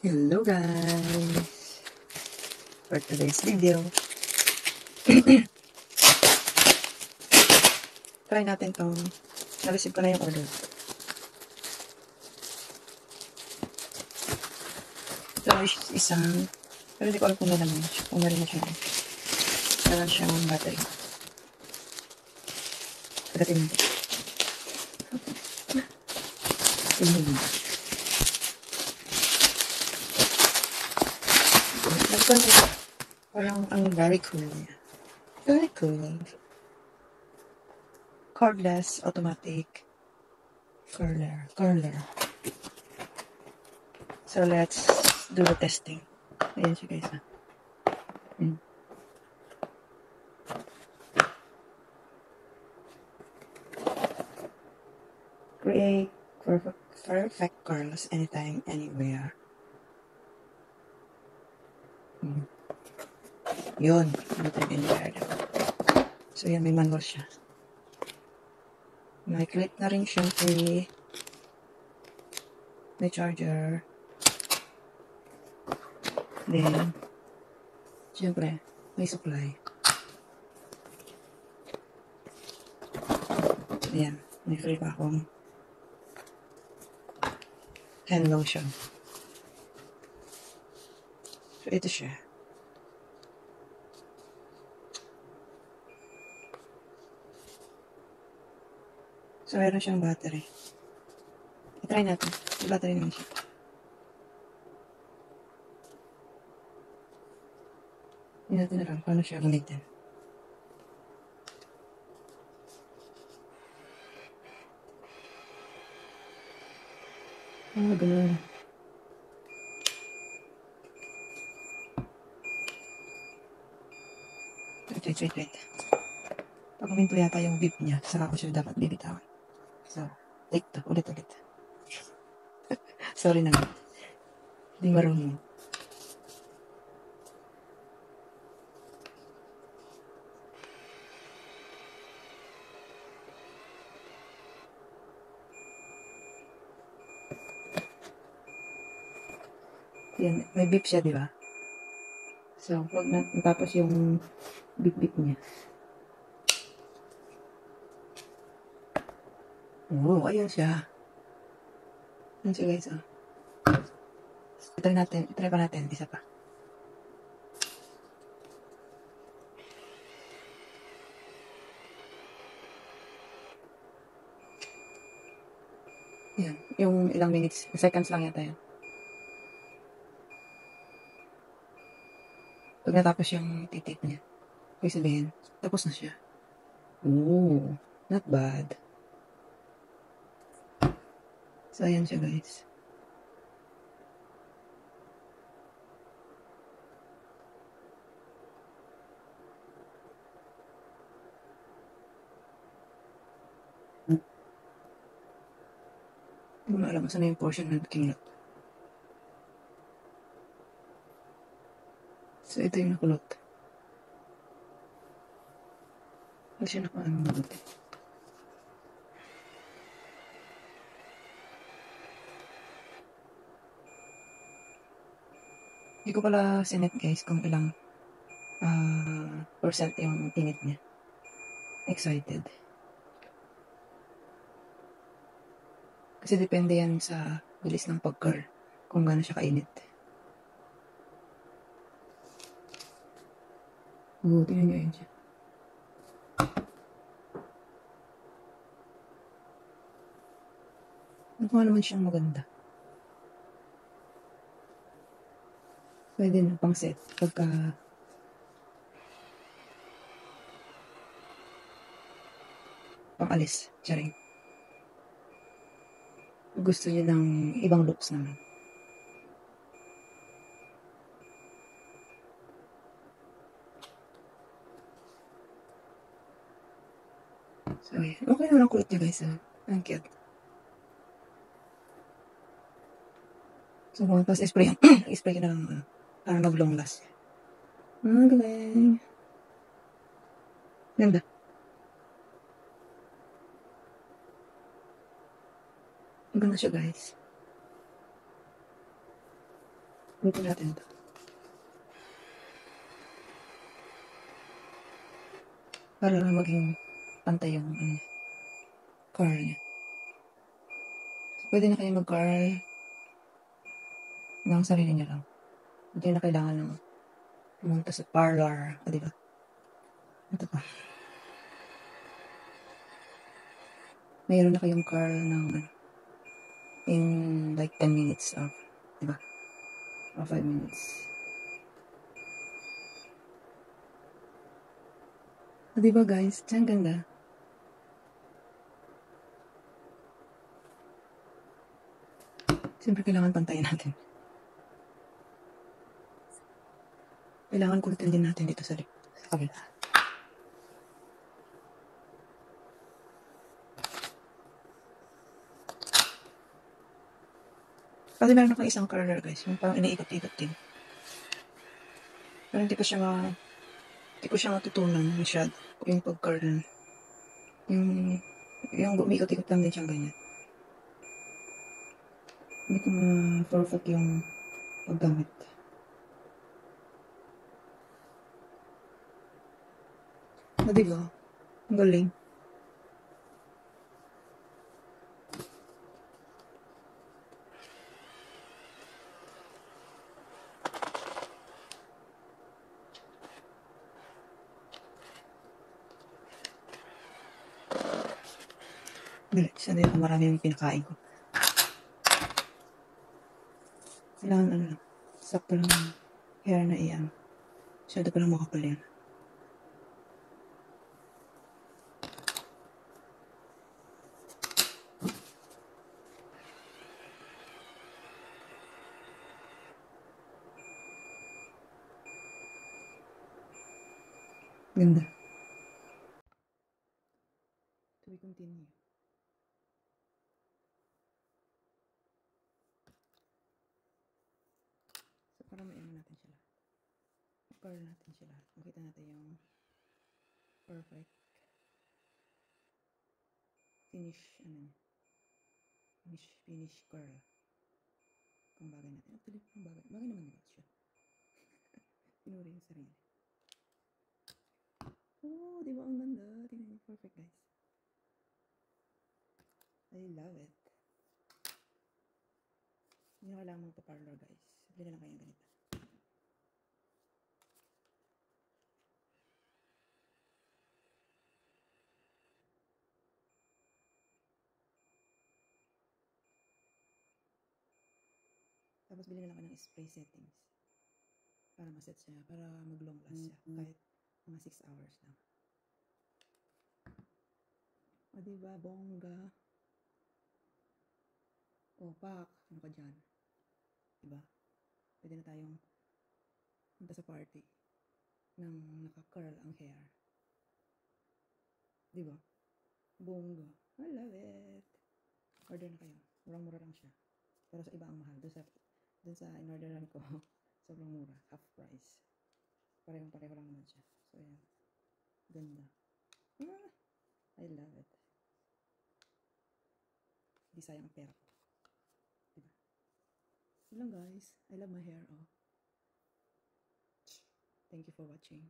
Hello guys! For today's video, try natin tong na-receive ko na yung order. Ito is isang, pero hindi ko alam kung meron na siya. Kung meron na siya. Meron siyang battery. Pagdating natin. Parang ang very cool niya. Very cool. Cordless automatic curler. So let's do the testing. Ayan siya guys. Create perfect curls anytime, anywhere. Yun. Anytime, anywhere. So yan, may manual siya. May clip na rin siya, may charger. Then, syempre, may supply. Ayan, may free pa akong hand lotion. So, ito siya. So, meron siyang battery. I-try natin. May battery naman siya. Hindi natin alam paano siya gamitin. Ganun. Wait. Pag huminto yata yung beep niya, saka ko siya dapat bibitawan. So, take to. Ulit. Sorry na. Hindi marunong. Yan, may beep siya, di ba? So, pag natapos yung beep niya. Oh, ayan siya. Ayan siya guys, oh. Try pa natin, isa pa. Ayan, yung ilang minutes, seconds lang yata yan. Pag natapos yung titik niya, okay sabihin, tapos na siya. Ooh, not bad. So, ayan siya guys. Hindi ko na alam saan na yung portion na kinulot. So, ito yung nakulot. Hindi siya nakaano mabuti. Hindi ko pala sinet guys kung ilang percent yung init niya. Excited. Kasi depende yan sa bilis ng pag-curl kung gaano siya kainit. Tingnan nyo yun siya. Nagawa naman siyang maganda. Pwede na pang set pagka pang alis. Charing. Gusto niyo ng ibang looks naman. So, okay naman ang kulot niya guys. Ang cute. So, tapos spray spray ka na lang para mag-long last. Galing. Ganda. Ganda siya guys. Dito natin ito. Para maging pantay yung curl niya. So, pwede na kayo mag-curl ng sarili niya lang. Hindi na kailangan ng pumunta sa parlor. O, diba? Ito pa. Mayroon na kayong curl ng in like 10 minutes or, diba? Or 5 minutes. O, diba guys? Diyan ganda. Siyempre kailangan pantayin natin. Kailangan kulitin din natin dito sa kabila. Kasi meron akong isang curler guys, yung parang iniikot-ikot din. Pero hindi ko siya matutunan masyado. Yung pag-curl. Yung umiikot-ikot lang din siyang ganyan. Hindi ko ma-perfect yung paggamit. O, diba? Ang galing. Bilis. Ano yung marami yung pinakain ko. Kailangan ano lang. Sakto lang yung hair na iyan. Masyado ko lang makapal yan. Ganda. To be continue. So, para may natin sila. Curl natin sila. Makita natin yung perfect finish, finish curl. Kung bagay natin. Actually, kung bagay naman nila siya. Pinuri yung sarili. Oh, di ba ang ganda? Tingnan niyo, perfect guys. I love it. Hindi na kailangan magpa-parlor guys. Bili na lang kayo ganito. Tapos bili na lang kayo ng spray settings. Para maset siya. Para mag-long last siya. Kahit mga 6 hours lang. O diba, bongga. O, pak. Ano ka dyan? Diba? Pwede na tayong punta sa party nang naka-curl ang hair. Diba? Bongga. I love it. Order na kayo. Murang-mura lang siya. Pero sa iba ang mahal. Doon sa in-orderan ko, sobrang mura. Half price. Parehong-pareho lang naman siya. So, ayan. Ganda. Ah, I love it. Di sayang ang pera ko. Diba? Yun lang guys. I love my hair. Oh. Thank you for watching.